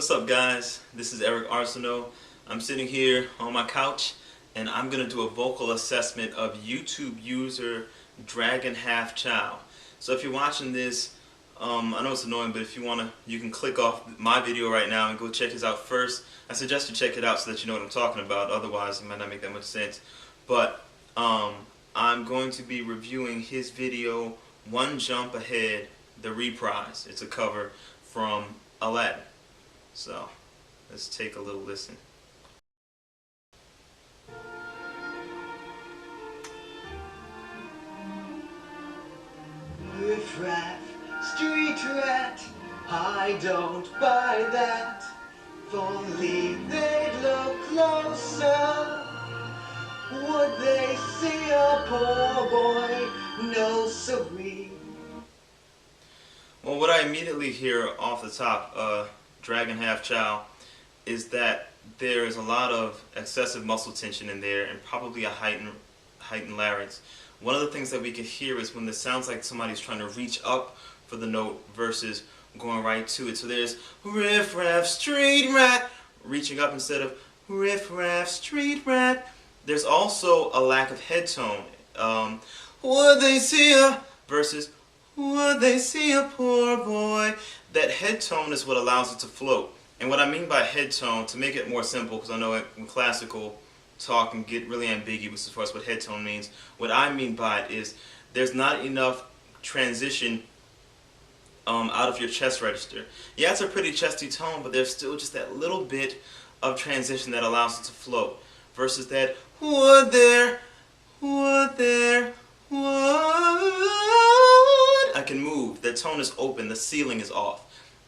What's up, guys? This is EricArceneaux. I'm sitting here on my couch and I'm going to do a vocal assessment of YouTube user Dragon Half Chow. So if you're watching this, I know it's annoying, but if you want to, you can click off my video right now and go check this out first. I suggest you check it out so that you know what I'm talking about, otherwise it might not make that much sense. But I'm going to be reviewing his video, One Jump Ahead, the reprise. It's a cover from Aladdin. So, let's take a little listen. Riff-raff, street rat, I don't buy that. If only they'd look closer, would they see a poor boy? No siree. Well, what I immediately hear off the top, Dragon Half Chow, is that there is a lot of excessive muscle tension in there and probably a heightened larynx. One of the things that we can hear is when it sounds like somebody's trying to reach up for the note versus going right to it. So there's riff raff street rat, reaching up instead of riff raff street rat. There's also a lack of head tone. Would they see a versus would they see a poor boy? That head tone is what allows it to float. And what I mean by head tone, to make it more simple, because I know in classical talk can get really ambiguous as far as what head tone means, what I mean by it is there's not enough transition out of your chest register. Yeah, it's a pretty chesty tone, but there's still just that little bit of transition that allows it to float. Versus that, would there, I can move. The tone is open, the ceiling is off.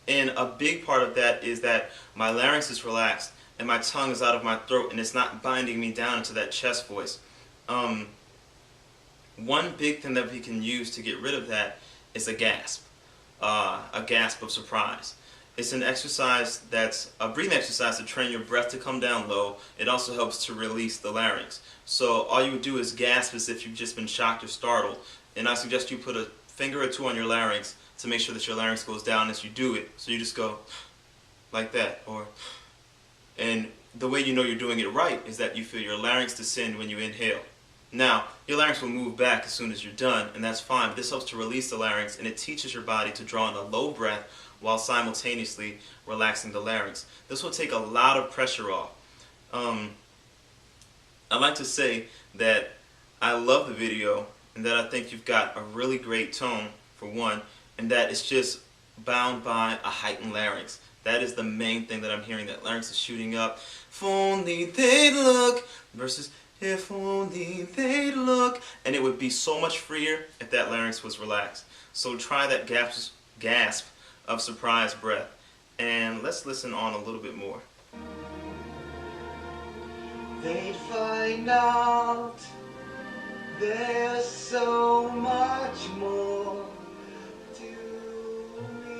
And a big part of that is that my larynx is relaxed and my tongue is out of my throat and it's not binding me down into that chest voice. One big thing that we can use to get rid of that is a gasp of surprise. It's an exercise that's a breathing exercise to train your breath to come down low. It also helps to release the larynx. So all you would do is gasp as if you've just been shocked or startled. And I suggest you put a finger or two on your larynx to make sure that your larynx goes down as you do it. So you just go like that, and the way you know you're doing it right is that you feel your larynx descend when you inhale. Now, your larynx will move back as soon as you're done, and that's fine, but this helps to release the larynx, and it teaches your body to draw in a low breath while simultaneously relaxing the larynx. This will take a lot of pressure off. I'd like to say that I love the video, and that I think you've got a really great tone, for one, and that it's just bound by a heightened larynx. That is the main thing that I'm hearing, that larynx is shooting up. If only they'd look versus if only they'd look. And it would be so much freer if that larynx was relaxed. So try that gasp of surprise breath. And let's listen on a little bit more. They'd find out there's so much more to me.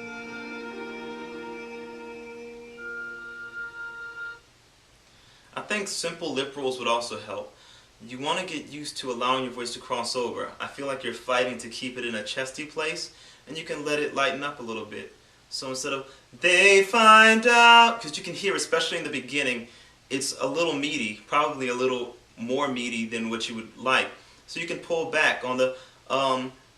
I think simple lip rolls would also help. You want to get used to allowing your voice to cross over. I feel like you're fighting to keep it in a chesty place, and you can let it lighten up a little bit. So instead of, they find out, because you can hear, especially in the beginning, it's a little meaty, probably a little more meaty than what you would like. So you can pull back on the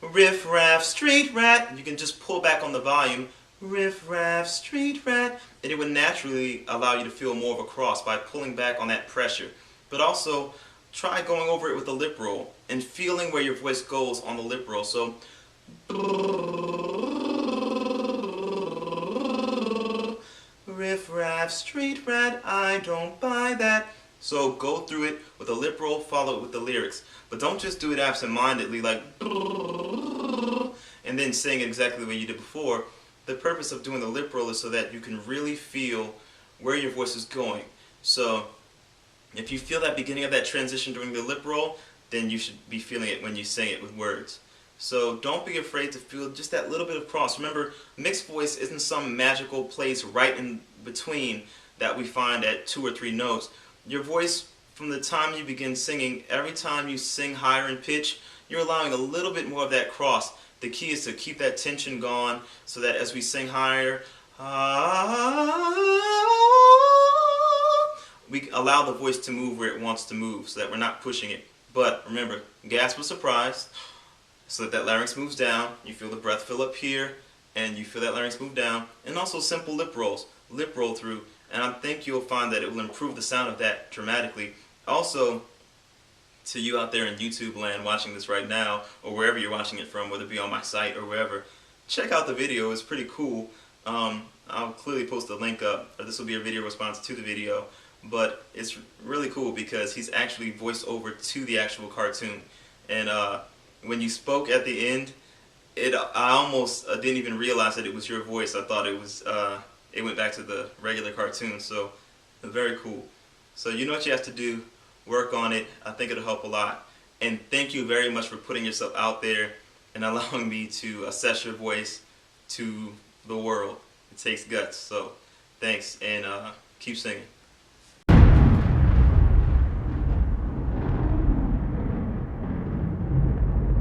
riff raff street rat. You can just pull back on the volume, riff raff street rat, and it would naturally allow you to feel more of a cross by pulling back on that pressure. But also try going over it with a lip roll and feeling where your voice goes on the lip roll. So riff raff street rat, I don't buy that. So go through it with a lip roll, follow it with the lyrics. But don't just do it absent-mindedly like and then sing it exactly the way you did before. The purpose of doing the lip roll is so that you can really feel where your voice is going. So if you feel that beginning of that transition during the lip roll, then you should be feeling it when you sing it with words. So don't be afraid to feel just that little bit of cross. Remember, mixed voice isn't some magical place right in between that we find at 2 or 3 notes. Your voice, from the time you begin singing, every time you sing higher in pitch, you're allowing a little bit more of that cross. The key is to keep that tension gone so that as we sing higher, We allow the voice to move where it wants to move so that we're not pushing it. But remember, gasp with surprise, so that larynx moves down. You feel the breath fill up here, and you feel that larynx move down. And also simple lip rolls, lip roll through. And I think you'll find that it will improve the sound of that dramatically. Also, to you out there in YouTube land watching this right now, or wherever you're watching it from, whether it be on my site or wherever, check out the video. It's pretty cool. I'll clearly post a link up, or this will be a video response to the video, but it's really cool because he's actually voiced over to the actual cartoon. And when you spoke at the end, I almost didn't even realize that it was your voice. I thought it was it went back to the regular cartoon. So very cool. So you know what you have to do. Work on it. I think it'll help a lot. And thank you very much for putting yourself out there and allowing me to assess your voice to the world. It takes guts. So thanks, and keep singing.